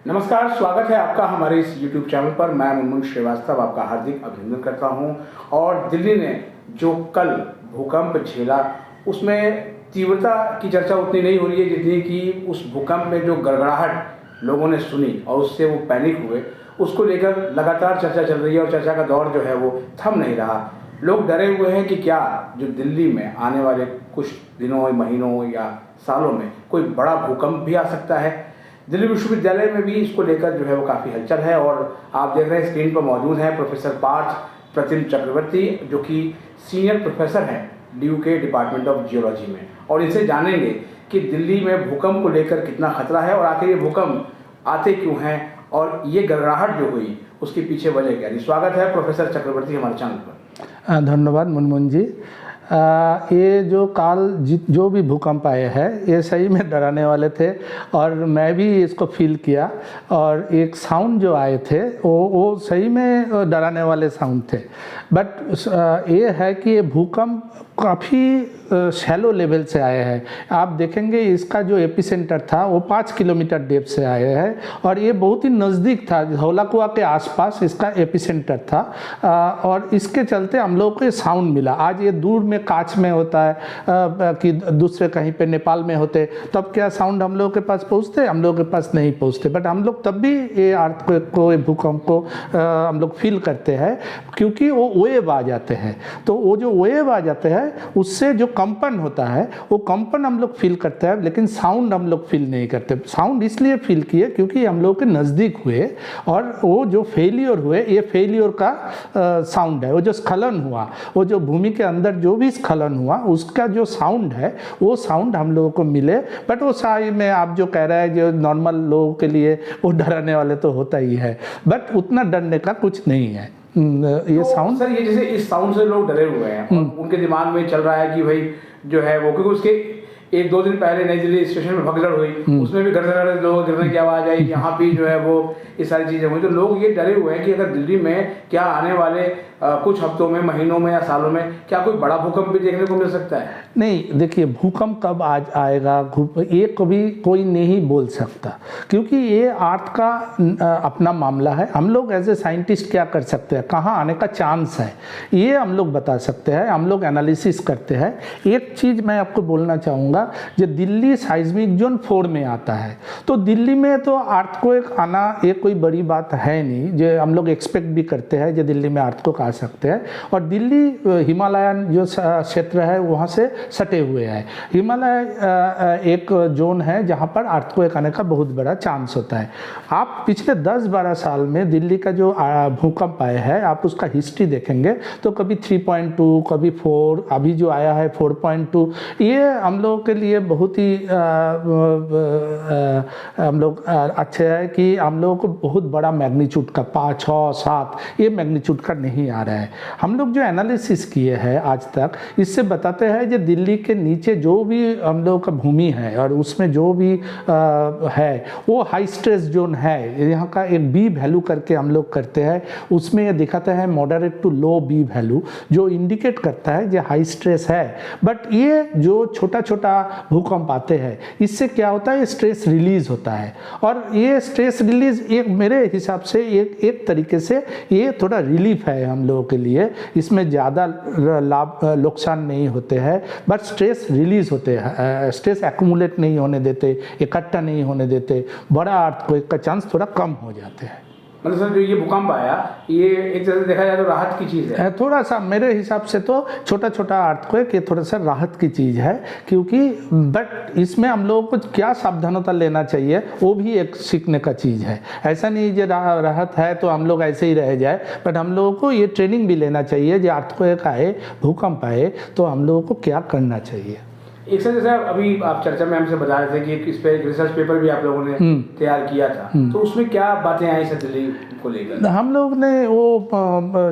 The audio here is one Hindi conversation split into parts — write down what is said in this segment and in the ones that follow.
नमस्कार, स्वागत है आपका हमारे इस YouTube चैनल पर। मैं मुनमुन श्रीवास्तव आपका हार्दिक अभिनंदन करता हूं। और दिल्ली ने जो कल भूकंप झेला उसमें तीव्रता की चर्चा उतनी नहीं हो रही है जितनी कि उस भूकंप में जो गड़गड़ाहट लोगों ने सुनी और उससे वो पैनिक हुए, उसको लेकर लगातार चर्चा चल रही है और चर्चा का दौर जो है वो थम नहीं रहा। लोग डरे हुए हैं कि क्या जो दिल्ली में आने वाले कुछ दिनों, महीनों या सालों में कोई बड़ा भूकंप भी आ सकता है। दिल्ली विश्वविद्यालय में भी इसको लेकर जो है वो काफ़ी हलचल है और आप देख रहे हैं स्क्रीन पर मौजूद हैं प्रोफेसर पार्थ प्रतिम चक्रवर्ती, जो कि सीनियर प्रोफेसर हैं DU के डिपार्टमेंट ऑफ जियोलॉजी में, और इनसे जानेंगे कि दिल्ली में भूकंप को लेकर कितना खतरा है और आखिर ये भूकंप आते क्यों हैं और ये गड़गड़ाहट जो हुई उसके पीछे वजह क्या है। स्वागत है प्रोफेसर चक्रवर्ती हमारे चैनल पर। धन्यवाद मुनमुन जी। ये जो भी भूकंप आए हैं ये सही में डराने वाले थे और मैं भी इसको फील किया। और एक साउंड जो आए थे वो सही में डराने वाले साउंड थे। बट ये है कि ये भूकंप काफ़ी शैलो लेवल से आए हैं। आप देखेंगे इसका जो एपिसेंटर था वो 5 किलोमीटर डेप्थ से आए हैं और ये बहुत ही नज़दीक था, धौला कुआं के आसपास इसका एपिसेंटर था। और इसके चलते हम लोग को साउंड मिला। आज ये दूर में कांच में होता है कि दूसरे कहीं पे नेपाल में होते तब क्या साउंड हम लोग के पास पहुंचते, हम लोग के पास नहीं पहुंचते। बट हम लोग तब भी ये अर्थक्वेक को, भूकंप को हम लोग फील करते हैं क्योंकि वो वेव आ जाते हैं। तो वो जो वेव आ जाते हैं उससे जो कंपन होता है वो कंपन हम लोग फील करते हैं, लेकिन साउंड हम लोग फील नहीं करते। साउंड इसलिए फील किए क्योंकि हम लोग के नज़दीक हुए और वो जो फेलियर हुए, ये फेलियर का साउंड है। वो जो स्खलन हुआ, वो जो भूमि के अंदर जो भी स्खलन हुआ उसका जो साउंड है वो साउंड हम लोगों को मिले। बट वो सही में आप जो कह रहे हैं जो नॉर्मल लोगों के लिए वो डराने वाले तो होता ही है, बट उतना डरने का कुछ नहीं है। ये तो साउंड सर, ये जैसे इस साउंड से लोग डरे हुए हैं और उनके दिमाग में चल रहा है कि भाई जो है वो, क्योंकि उसके 1-2 दिन पहले नई दिल्ली स्टेशन में भगदड़ हुई, उसमें भी घर लोग गिरने की आवाज़ आई, यहाँ भी जो है वो ये सारी चीज़ें हुई। तो लोग ये डरे हुए हैं कि अगर दिल्ली में क्या आने वाले कुछ हफ्तों में, महीनों में या सालों में क्या कोई बड़ा भूकंप भी देखने को मिल सकता है। नहीं, देखिए भूकंप कब आज आएगा ये कभी कोई नहीं बोल सकता, क्योंकि ये अर्थ का अपना मामला है। हम लोग एज ए साइंटिस्ट क्या कर सकते हैं, कहाँ आने का चांस है ये हम लोग बता सकते हैं, हम लोग एनालिसिस करते हैं। एक चीज़ मैं आपको बोलना चाहूँगा, जो दिल्ली साइज्मिक जोन 4 में आता है, तो दिल्ली में तो अर्थक्वेक आना ये कोई बड़ी बात है नहीं, जो हम लोग एक्सपेक्ट भी करते हैं जो दिल्ली में अर्थक्वेक आ सकते हैं। और दिल्ली हिमालयन जो क्षेत्र है वहाँ से सटे हुए हैं। हिमालय एक जोन है जहाँ पर अर्थक्वेक आने का बहुत बड़ा चांस होता है। आप पिछले 10-12 साल में दिल्ली का जो भूकंप आया है, आप उसका हिस्ट्री देखेंगे तो कभी 3.2, कभी 4, अभी जो आया है 4.2, ये हम लोगों के लिए बहुत ही हम लोग अच्छे है कि हम लोगों को बहुत बड़ा मैग्नीट्यूड का 5, 6, 7 ये मैग्नीट्यूड का नहीं आ रहा है। हम लोग जो एनालिसिस किए हैं आज तक, इससे बताते हैं जो दिल्ली के नीचे जो भी हम लोग का भूमि है और उसमें जो भी है वो हाई स्ट्रेस जोन है। यहाँ का एक बी वैल्यू करके हम लोग करते हैं, उसमें ये दिखाता है moderate to low B value, जो इंडिकेट करता है जो हाई स्ट्रेस है। बट ये जो छोटा छोटा भूकंप आते हैं इससे क्या होता है, स्ट्रेस रिलीज होता है। और ये स्ट्रेस रिलीज एक मेरे हिसाब से एक तरीके से ये थोड़ा रिलीफ है हम लोगों के लिए। इसमें ज़्यादा लाभ नुकसान नहीं होते हैं, बट स्ट्रेस रिलीज होते हैं, स्ट्रेस एक्यूमुलेट नहीं होने देते, इकट्ठा नहीं होने देते, बड़ा अर्थक्वेक का चांस थोड़ा कम हो जाते हैं। मतलब सर, जो ये भूकंप आया ये एक तरह से देखा जाए तो राहत की चीज़ है। थोड़ा सा मेरे हिसाब से तो छोटा छोटा अर्थक्वेक ये थोड़ा सा राहत की चीज़ है, क्योंकि बट इसमें हम लोगों को क्या सावधानता लेना चाहिए वो भी एक सीखने का चीज़ है। ऐसा नहीं जो राहत है तो हम लोग ऐसे ही रह जाए, बट हम लोगों को ये ट्रेनिंग भी लेना चाहिए जो अर्थक्वेक आए, भूकंप आए तो हम लोगों को क्या करना चाहिए। एक सर, जैसे अभी आप चर्चा में हमसे बता रहे थे कि इस पे एक रिसर्च पेपर भी आप लोगों ने तैयार किया था, तो उसमें क्या बातें आई सर दिल्ली को लेकर? हम लोग ने वो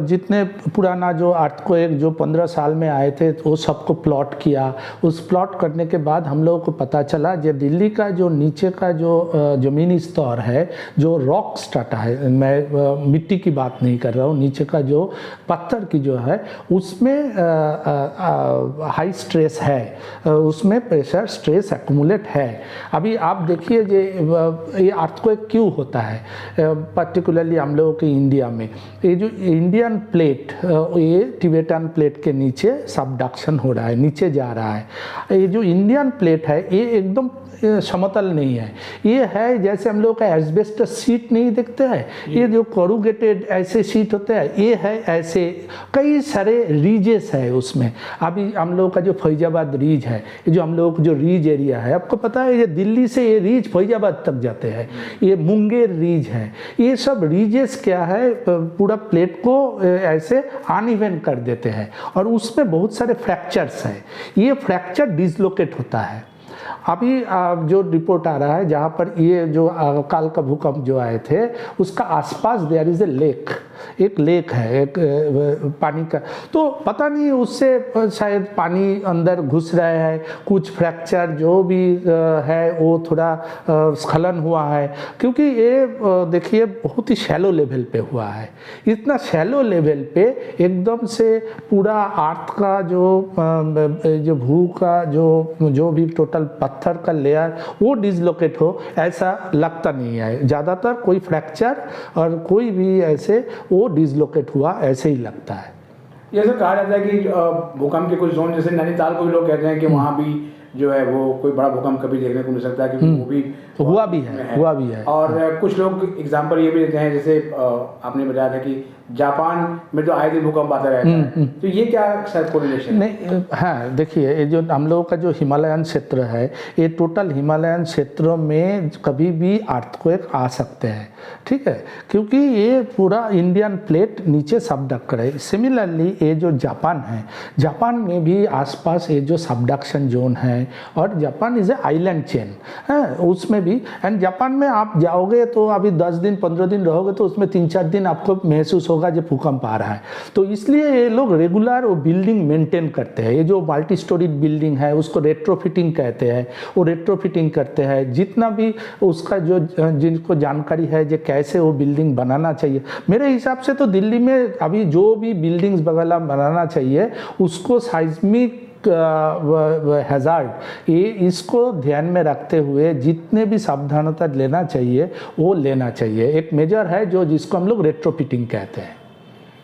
जितने पुराना जो अर्थक्वेक जो 15 साल में आए थे वो सबको प्लॉट किया। उस प्लॉट करने के बाद हम लोगों को पता चला जो दिल्ली का जो नीचे का जो ज़मीनी स्तर है, जो रॉक स्ट्रटा है, मैं मिट्टी की बात नहीं कर रहा हूँ, नीचे का जो पत्थर की जो है उसमें हाई स्ट्रेस है। उसमें प्रेशर स्ट्रेस एक्यूमुलेट है। अभी आप देखिए ये अर्थक्वेक क्यों होता है, पर्टिकुलरली हम लोगों के इंडिया में। ये जो इंडियन प्लेट, ये टिबेटन प्लेट के नीचे सबडक्शन हो रहा है, नीचे जा रहा है। ये जो इंडियन प्लेट है ये एकदम समतल नहीं है, ये है जैसे हम लोग का एस्बेस्टस शीट नहीं देखते हैं, ये जो कोरुगेटेड ऐसे शीट होते हैं, ये है ऐसे कई सारे रीजेस है उसमें। अभी हम लोग का जो फैजाबाद रीज है, ये जो हम लोग जो रीज एरिया है, आपको पता है ये दिल्ली से ये रीज फैजाबाद तक जाते हैं, ये मुंगेर रीज है। ये सब रीजेस क्या है, पूरा प्लेट को ऐसे अनइवन कर देते हैं और उसमें बहुत सारे फ्रैक्चर्स है। ये फ्रैक्चर डिसलोकेट होता है। अभी जो रिपोर्ट आ रहा है जहाँ पर ये जो काल का भूकंप जो आए थे उसका आसपास देयर इज़ ए लेक, एक लेक है, एक पानी का, तो पता नहीं उससे शायद पानी अंदर घुस रहा है, कुछ फ्रैक्चर जो भी है वो थोड़ा स्खलन हुआ है, क्योंकि ये देखिए बहुत ही शैलो लेवल पे हुआ है। इतना शैलो लेवल पे एकदम से पूरा अर्थ का जो भू का जो भी टोटल पत्थर का लेयर वो डिसलोकेट हो, ऐसा लगता नहीं है। ज़्यादातर कोई फ्रैक्चर और कोई भी ऐसे वो डिसलोकेट हुआ ऐसे ही लगता है। ये सर कहा जाता है कि भूकंप के कुछ जोन, जैसे नैनीताल को भी लोग कहते हैं कि वहाँ भी जो है वो कोई बड़ा भूकंप कभी देखने को मिल सकता है, क्योंकि वो भी हुआ भी है। और कुछ लोग एग्जांपल ये भी देते हैं, जैसे आपने बताया था कि जापान में जो आए दिन भूकंप आता रहता है, तो ये क्या सर कोरिलेशन? नहीं, हाँ देखिए, ये जो हम लोगों का जो हिमालयन क्षेत्र है, ये टोटल हिमालयन क्षेत्रों में कभी भी अर्थक्वेक आ सकते हैं, ठीक है, क्योंकि ये पूरा इंडियन प्लेट नीचे सबडक्ट है। सिमिलरली ये जो जापान है, जापान में भी आसपास ये जो सबडक्शन जोन है, और Japan is a island chain है, उसमें भी, एंड जापान में आप जाओगे तो अभी 10 दिन 15 दिन रहोगे तो उसमें 3-4 दिन आपको महसूस होगा जब भूकंप आ रहा है। तो इसलिए ये लोग रेगुलर वो बिल्डिंग मेंटेन करते हैं। ये जो मल्टी स्टोरीड बिल्डिंग है उसको रेट्रोफिटिंग कहते हैं, वो रेट्रोफिटिंग करते हैं। जितना भी उसका जो जिनको जानकारी है जो कैसे वो बिल्डिंग बनाना चाहिए, मेरे हिसाब से तो दिल्ली में अभी जो भी बिल्डिंग्स वगैरह बनाना चाहिए उसको साइज्मिक हैज़ार्ड ये इसको ध्यान में रखते हुए जितने भी सावधानता लेना चाहिए वो लेना चाहिए। एक मेजर है जिसको हम लोग रेट्रोफिटिंग कहते हैं।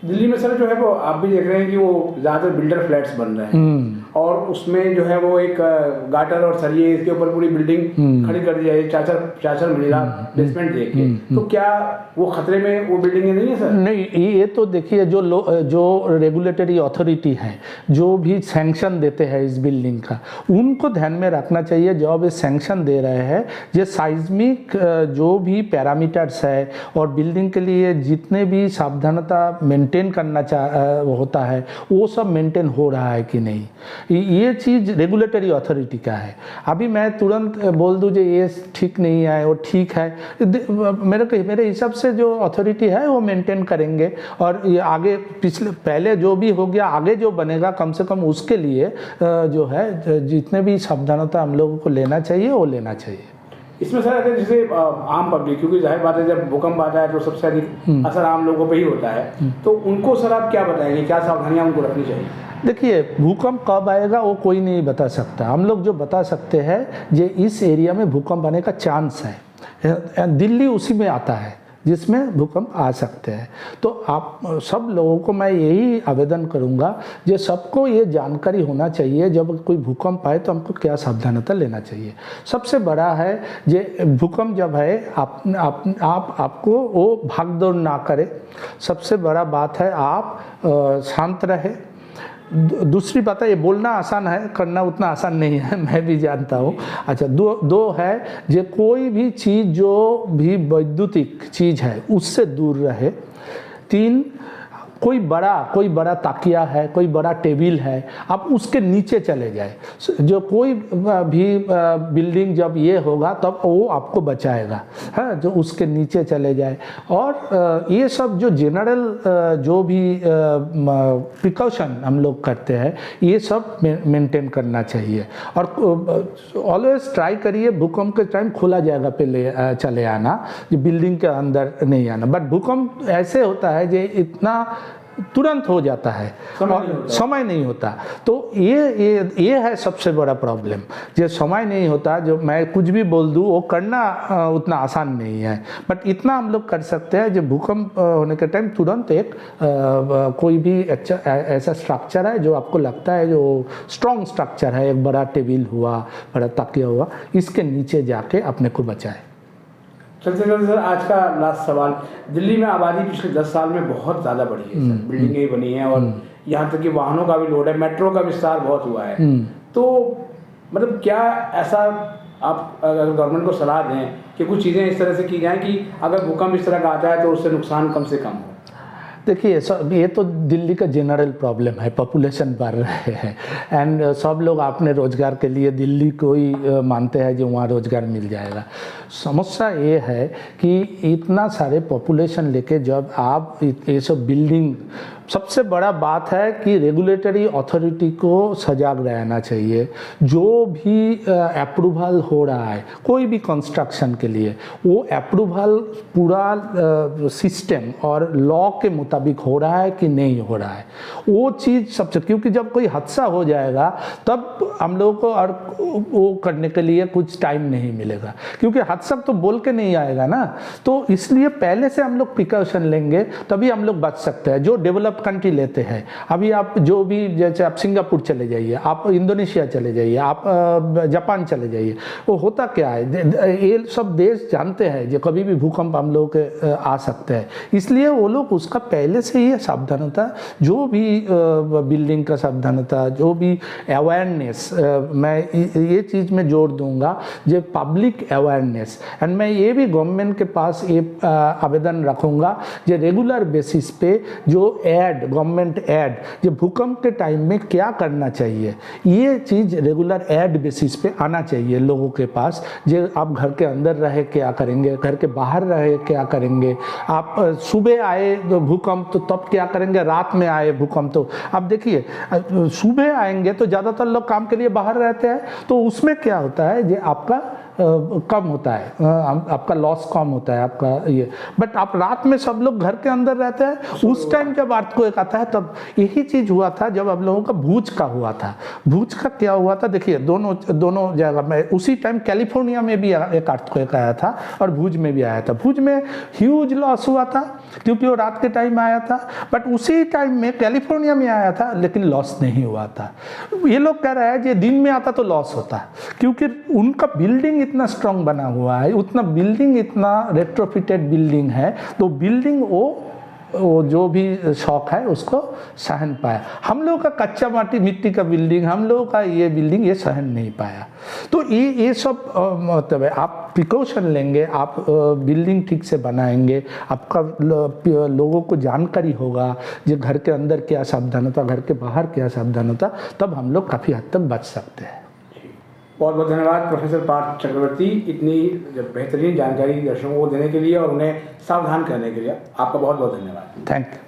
दिल्ली में सर जो है वो आप भी देख रहे हैं कि वो ज़्यादातर बिल्डर फ्लैट्स बन रहे हैं, और उसमें जो है वो एक गाटर और सरिये इसके ऊपर पूरी बिल्डिंग खड़ी कर दी जाए, चार मंजिला बेसमेंट देख के, तो क्या वो खतरे में वो बिल्डिंगें नहीं है सर? नहीं, ये तो देखिए जो रेगुलेटरी अथॉरिटी है जो भी सैंक्शन देते हैं इस बिल्डिंग का, उनको ध्यान में रखना चाहिए। जब ये सैंक्शन दे रहे हैं, ये साइज्मिक जो भी पैरामीटर्स है और बिल्डिंग के लिए जितने भी सावधानता मेंटेन करना होता है वो सब मेंटेन हो रहा है कि नहीं, ये चीज़ रेगुलेटरी अथॉरिटी का है। अभी मैं तुरंत बोल दूँ जो ये ठीक नहीं है वो ठीक है, मेरे हिसाब से जो अथॉरिटी है वो मेंटेन करेंगे, और ये आगे पहले जो भी हो गया आगे जो बनेगा कम से कम उसके लिए जो है जितने भी सावधानता हम लोगों को लेना चाहिए वो लेना चाहिए। इसमें सर अगर जैसे आम पब्लिक, क्योंकि जाहिर बात है जब भूकंप आता है तो सबसे अधिक असर आम लोगों पे ही होता है, तो उनको सर आप क्या बताएंगे, क्या सावधानियां उनको रखनी चाहिए? देखिए, भूकंप कब आएगा वो कोई नहीं बता सकता। हम लोग जो बता सकते हैं ये इस एरिया में भूकंप आने का चांस है, दिल्ली उसी में आता है जिसमें भूकंप आ सकते हैं। तो आप सब लोगों को मैं यही आवेदन करूंगा, जो सबको ये जानकारी होना चाहिए जब कोई भूकंप आए तो हमको क्या सावधानता लेना चाहिए। सबसे बड़ा है ये भूकंप जब है आपको वो भाग दौड़ ना करे। सबसे बड़ा बात है आप शांत रहे। दूसरी बात है, ये बोलना आसान है, करना उतना आसान नहीं है, मैं भी जानता हूँ। अच्छा, दो है जो कोई भी चीज़ जो भी वैद्युतिक चीज़ है उससे दूर रहे। 3, कोई बड़ा ताकिया है, कोई बड़ा टेबल है, आप उसके नीचे चले जाए। जो कोई भी बिल्डिंग जब ये होगा तब वो आपको बचाएगा, है, जो उसके नीचे चले जाए। और ये सब जो जनरल जो भी प्रिकॉशन हम लोग करते हैं ये सब मेंटेन करना चाहिए। और ऑलवेज ट्राई करिए भूकंप के टाइम खुला जगह पे चले आना, जो बिल्डिंग के अंदर नहीं आना। बट भूकंप ऐसे होता है जो इतना तुरंत हो जाता है समय और नहीं होता। समय नहीं होता। तो ये है सबसे बड़ा प्रॉब्लम, जो समय नहीं होता। जो मैं कुछ भी बोल दूँ वो करना उतना आसान नहीं है, बट इतना हम लोग कर सकते हैं जो भूकंप होने के टाइम तुरंत एक कोई भी अच्छा ऐसा स्ट्रक्चर है जो आपको लगता है जो स्ट्रॉन्ग स्ट्रक्चर है, एक बड़ा टेबल हुआ, बड़ा तकिया हुआ, इसके नीचे जाके अपने को बचाए। चलते चलते सर, आज का लास्ट सवाल। दिल्ली में आबादी पिछले 10 साल में बहुत ज़्यादा बढ़ी है सर, बिल्डिंगें बनी हैं और यहाँ तक कि वाहनों का भी लोड है, मेट्रो का विस्तार बहुत हुआ है। तो मतलब क्या ऐसा आप अगर गवर्नमेंट को सलाह दें कि कुछ चीज़ें इस तरह से की जाएं कि अगर भूकंप इस तरह का आता है तो उससे नुकसान कम से कम हो? देखिए सब, ये तो दिल्ली का जनरल प्रॉब्लम है, पॉपुलेशन बढ़ रहे हैं एंड सब लोग अपने रोज़गार के लिए दिल्ली को ही मानते हैं जो वहाँ रोज़गार मिल जाएगा। समस्या ये है कि इतना सारे पॉपुलेशन लेके जब आप ये सब बिल्डिंग, सबसे बड़ा बात है कि रेगुलेटरी अथॉरिटी को सजाग रहना चाहिए। जो भी अप्रूवल हो रहा है कोई भी कंस्ट्रक्शन के लिए, वो अप्रूवल पूरा सिस्टम और लॉ के मुताबिक हो रहा है कि नहीं हो रहा है, वो चीज़ सबसे, क्योंकि जब कोई हादसा हो जाएगा तब हम लोगों को और वो करने के लिए कुछ टाइम नहीं मिलेगा, क्योंकि हादसा तो बोल के नहीं आएगा ना। तो इसलिए पहले से हम लोग प्रिकॉशन लेंगे तभी हम लोग बच सकते हैं। जो डेवलप कंट्री लेते हैं, अभी आप जो भी, जैसे आप सिंगापुर चले जाइए, आप इंडोनेशिया चले जाइए, आप जापान चले जाइए, वो होता क्या है, ये सब देश जानते हैं जो कभी भी भूकंप हम लोग के आ सकते हैं, इसलिए वो लोग उसका पहले से ही सावधानता, जो भी बिल्डिंग का सावधानता, जो भी अवेयरनेस, मैं ये चीज़ में जोड़ दूंगा, जो पब्लिक अवेयरनेस। एंड मैं ये भी गवर्नमेंट के पास ये आवेदन रखूँगा जो रेगुलर बेसिस पे जो गवर्नमेंट ऐड, जो भूकंप के टाइम में क्या करना चाहिए, ये चीज़ रेगुलर ऐड बेसिस पे आना चाहिए लोगों के पास। जो आप घर के अंदर रहे क्या करेंगे, घर के बाहर रहे क्या करेंगे, आप सुबह आए तो भूकंप तो तब क्या करेंगे, रात में आए भूकंप तो आप देखिए, सुबह आएंगे तो ज़्यादातर लोग काम के लिए बाहर रहते हैं, तो उसमें क्या होता है जो आपका कम होता है, आपका लॉस कम होता है आपका ये। बट आप रात में सब लोग घर के अंदर रहते हैं, उस टाइम जब अर्थक्वेक आता है तब यही चीज़ हुआ था जब आप लोगों का भूज का हुआ था। भूज का क्या हुआ था, देखिए दोनों जगह में उसी टाइम कैलिफोर्निया में भी एक अर्थक्वेक आया था और भूज में भी आया था। भूज में ह्यूज लॉस हुआ था क्योंकि वो रात के टाइम आया था, बट उसी टाइम में कैलिफोर्निया में आया था लेकिन लॉस नहीं हुआ था। ये लोग कह रहे हैं कि दिन में आता तो लॉस होता, क्योंकि उनका बिल्डिंग इतना स्ट्रांग बना हुआ है, उतना बिल्डिंग इतना रेट्रोफिटेड बिल्डिंग है, तो बिल्डिंग वो जो भी शौक है उसको सहन पाया। हम लोग का कच्चा मिट्टी का बिल्डिंग, हम लोग का ये बिल्डिंग ये सहन नहीं पाया। तो ये सब मतलब है, आप प्रिकॉशन लेंगे, आप बिल्डिंग ठीक से बनाएंगे, आपका लोगों को जानकारी होगा जो घर के अंदर क्या सावधानता, घर के बाहर क्या सावधानता, तब हम लोग काफ़ी हद तक बच सकते हैं। बहुत बहुत धन्यवाद प्रोफेसर पार्थ चक्रवर्ती, इतनी बेहतरीन जानकारी दर्शकों को देने के लिए और उन्हें सावधान करने के लिए आपका बहुत बहुत धन्यवाद। Thank you.